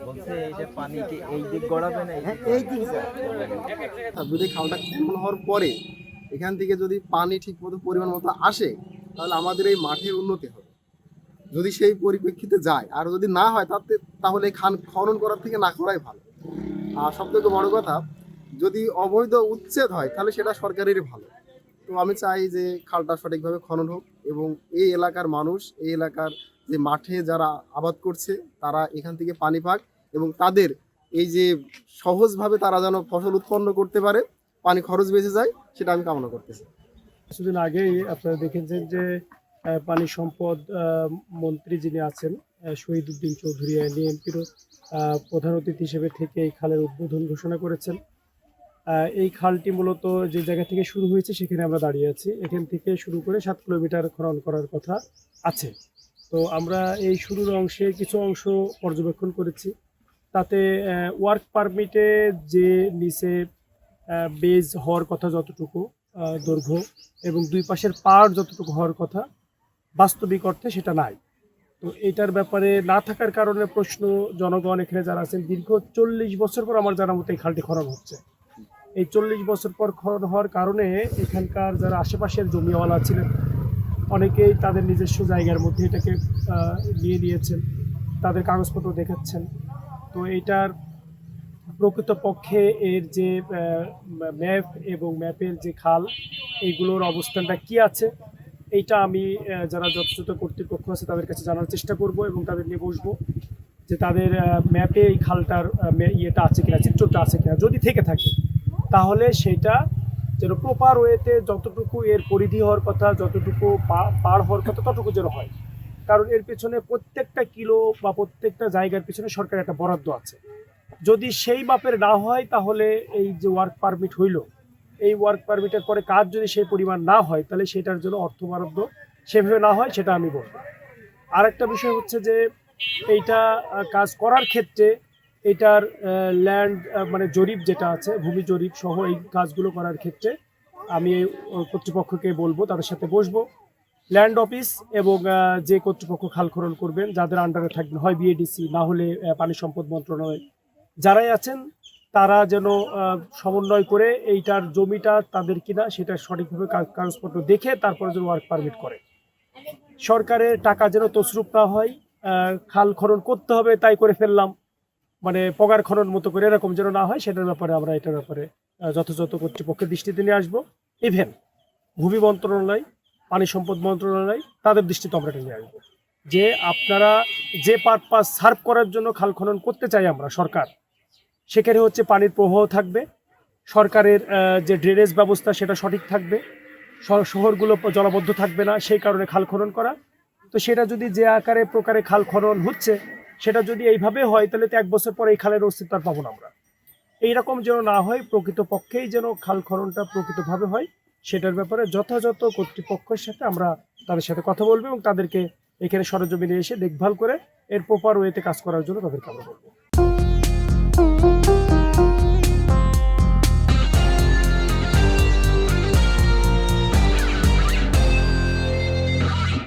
বলছে এই যে পানি কি এই দিক গড়াবে না এই দিক যায়। যদি খালটা খনন হওয়ার পরে এখান থেকে যদি পানি ঠিক মতো পরিমাণ মতো আসে, তাহলে আমাদের এই মাঠের উন্নতি হবে। যদি সেই পরিপ্রেক্ষিতে যায়, আর যদি না হয় তাহলে এই খান খনন করার থেকে না করাই ভালো। আর সব থেকে বড় কথা, যদি অবৈধ উচ্ছেদ হয় তাহলে সেটা সরকারেরই ভালো। তো আমি চাই যে খালটা সঠিকভাবে খনন হোক এবং এই এলাকার মানুষ, এই এলাকার যে মাঠে যারা আবাদ করছে তারা এখান থেকে পানি পাক এবং তাদের এই যে সহজভাবে তারা যেন ফসল উৎপন্ন করতে পারে, পানি খরচ বেঁচে যায়, সেটা আমি কামনা করতেছি। কিছুদিন আগেই আপনারা দেখেছেন যে পানি সম্পদ মন্ত্রী যিনি আছেন শহীদ উদ্দিন চৌধুরী এমপিরও প্রধান অতিথি হিসেবে থেকে এই খালের উদ্বোধন ঘোষণা করেছেন। এই খালটি মূলত যে জায়গা থেকে শুরু হয়েছে সেখানে আমরা দাঁড়িয়ে আছি। এখান থেকে শুরু করে 7 কিলোমিটার খনন করার কথা আছে। তো আমরা এই শুরুর অংশে কিছু অংশ পর্যবেক্ষণ করেছি। তাতে ওয়ার্ক পারমিটে যে নিচে বেজ হওয়ার কথা যতটুকু দৈর্ঘ্য এবং দুই পাশের পাড় যতটুকু হওয়ার কথা, বাস্তবিক অর্থে সেটা নাই। তো এটার ব্যাপারে না থাকার কারণে প্রশ্ন জনগণ এখানে যারা আছেন, দীর্ঘ 40 বছর পর আমার জানার মতো এই খালটি খনন হচ্ছে। এই 40 বছর পর খনন হওয়ার কারণে এখানকার যারা আশেপাশের জমিওয়ালা ছিলেন অনেকেই তাদের নিজস্ব জায়গার মধ্যে এটাকে নিয়ে নিয়েছেন, তাদের কাগজপত্র দেখাচ্ছেন। তো এইটার প্রকৃতপক্ষে এর যে ম্যাপ এবং ম্যাপের যে খাল, এইগুলোর অবস্থানটা কি আছে, এইটা আমি যারা যথাযথ কর্তৃপক্ষ আছে তাদের কাছে জানার চেষ্টা করব এবং তাদের নিয়ে বসবো যে তাদের ম্যাপে এই খালটার ইয়েটা আছে কিনা, চিত্রটা আছে কিনা। যদি থেকে থাকে তাহলে সেটা যেন প্রপার ওয়েতে যতটুকু এর পরিধি হওয়ার কথা, যতটুকু পার হওয়ার কথা ততটুকু যেন হয়। কারণ এর পেছনে প্রত্যেকটা কিলো বা প্রত্যেকটা জায়গার পেছনে সরকারের একটা বরাদ্দ আছে। যদি সেই মাপের না হয় তাহলে এই যে ওয়ার্ক পারমিট হইল, এই ওয়ার্ক পারমিটের পরে কাজ যদি সেই পরিমাণ না হয় তাহলে সেটার জন্য অর্থ বরাদ্দ সেভাবে না হয়, সেটা আমি বলবো। আরেকটা বিষয় হচ্ছে যে এইটা কাজ করার ক্ষেত্রে এটার ল্যান্ড মানে জরিপ যেটা আছে, ভূমি জরিপ সহ এই কাজগুলো করার ক্ষেত্রে আমি কর্তৃপক্ষকে বলবো, তাদের সাথে বসবো। ল্যান্ড অফিস এবং যে কর্তৃপক্ষ খাল খনন করবেন, যাদের আন্ডারে থাকবেন, হয় বিএডিসি না হলে পানি সম্পদ মন্ত্রণালয়, যারাই আছেন তারা যেন সমন্বয় করে এইটার জমিটা তাদের কিনা সেটা সঠিকভাবে কাগজপত্র দেখে তারপরে যেন ওয়ার্ক পারমিট করে। সরকারের টাকা যেন তছরূপ না হয়, খাল খনন করতে হবে তাই করে ফেললাম, মানে পগার খনন মতো করে এরকম যেন না হয়, সেটার ব্যাপারে আমরা এটার ব্যাপারে যথাযথ কর্তৃপক্ষের দৃষ্টিতে নিয়ে আসবো। ইভেন ভূমি মন্ত্রণালয়, পানি সম্পদ মন্ত্রণালয়, তাদের দৃষ্টিতে আমরা এটা নিয়ে আসবো যে আপনারা যে পারপাস সার্ভ করার জন্য খাল খনন করতে চাই আমরা সরকার, সেখানে হচ্ছে পানির প্রবাহ থাকবে, সরকারের যে ড্রেনেজ ব্যবস্থা সেটা সঠিক থাকবে, শহরগুলো জলাবদ্ধ থাকবে না, সেই কারণে খাল খনন করা। তো সেটা যদি যে আকারে প্রকারে খাল খনন হচ্ছে সেটা যদি এইভাবে হয় তাহলে তো 1 বছর পরে এই খালের অস্তিত্ব আর পাবো না আমরা। এইরকম যেন না হয়, প্রকৃতপক্ষেই যেন খাল খননটা প্রকৃতভাবে হয়, সেটার ব্যাপারে যথাযথ কর্তৃপক্ষের সাথে আমরা তাদের সাথে কথা বলবো এবং তাদেরকে এখানে সরজমিনে এসে দেখভাল করে এর প্রপার ওয়েতে কাজ করার জন্য তাদেরকে আমরা বলবো।